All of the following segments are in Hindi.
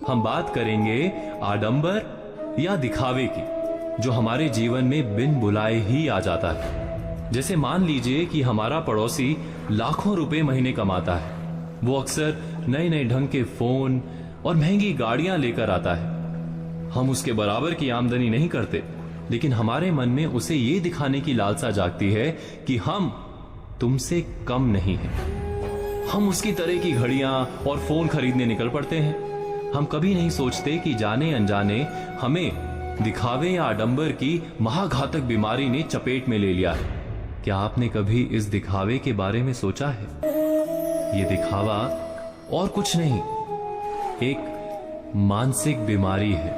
हम बात करेंगे आडंबर या दिखावे की, जो हमारे जीवन में बिन बुलाए ही आ जाता है। जैसे मान लीजिए कि हमारा पड़ोसी लाखों रुपए महीने कमाता है। वो अक्सर नए नए ढंग के फोन और महंगी गाड़ियां लेकर आता है। हम उसके बराबर की आमदनी नहीं करते, लेकिन हमारे मन में उसे ये दिखाने की लालसा जागती है कि हम तुमसे कम नहीं हैं। हम उसकी तरह की घड़ियां और फोन खरीदने निकल पड़ते हैं। हम कभी नहीं सोचते कि जाने अनजाने हमें दिखावे या आडंबर की महाघातक बीमारी ने चपेट में ले लिया है। क्या आपने कभी इस दिखावे के बारे में सोचा है? ये दिखावा और कुछ नहीं, एक मानसिक बीमारी है।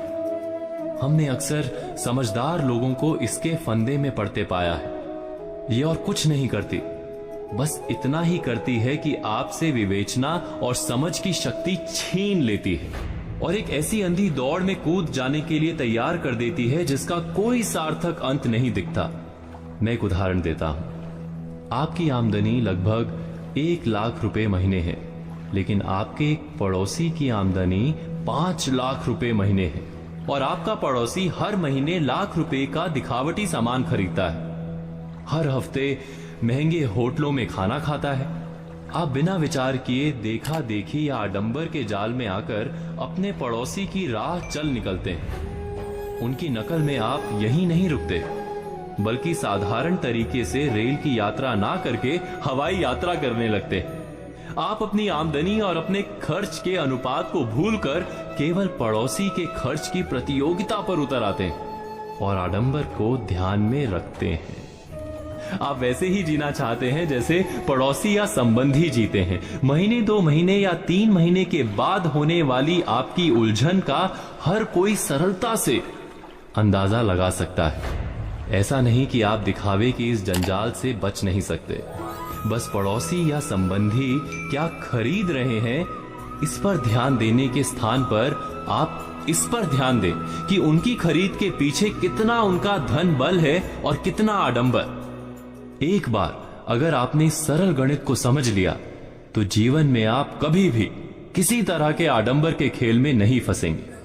हमने अक्सर समझदार लोगों को इसके फंदे में पड़ते पाया है। ये और कुछ नहीं करती, बस इतना ही करती है कि आपसे विवेचना और समझ की शक्ति छीन लेती है और एक ऐसी अंधी दौड़ में कूद जाने के लिए तैयार कर देती है जिसका कोई सार्थक अंत नहीं दिखता। मैं एक उदाहरण देता हूं। आपकी आमदनी लगभग 1 लाख रुपए महीने है, लेकिन आपके एक पड़ोसी की आमदनी 5 लाख रुपए महीने है और आपका पड़ोसी हर महीने लाख रुपए का दिखावटी सामान खरीदता है। हर हफ्ते महंगे होटलों में खाना खाता है। आप बिना विचार किए देखा देखी या आडंबर के जाल में आकर अपने पड़ोसी की राह चल निकलते हैं। उनकी नकल में आप यहीं नहीं रुकते, बल्कि साधारण तरीके से रेल की यात्रा ना करके हवाई यात्रा करने लगते हैं। आप अपनी आमदनी और अपने खर्च के अनुपात को भूलकर केवल पड़ोसी के खर्च की प्रतियोगिता पर उतर आते हैं और आडंबर को ध्यान में रखते हैं। आप वैसे ही जीना चाहते हैं जैसे पड़ोसी या संबंधी जीते हैं। महीने 2 महीने या 3 महीने के बाद होने वाली आपकी उलझन का हर कोई सरलता से अंदाजा लगा सकता है। ऐसा नहीं कि आप दिखावे की इस जंजाल से बच नहीं सकते, बस पड़ोसी या संबंधी क्या खरीद रहे हैं इस पर ध्यान देने के स्थान पर आप इस पर ध्यान दें कि उनकी खरीद के पीछे कितना उनका धन बल है और कितना आडंबर। एक बार अगर आपने इस सरल गणित को समझ लिया तो जीवन में आप कभी भी किसी तरह के आडंबर के खेल में नहीं फंसेंगे।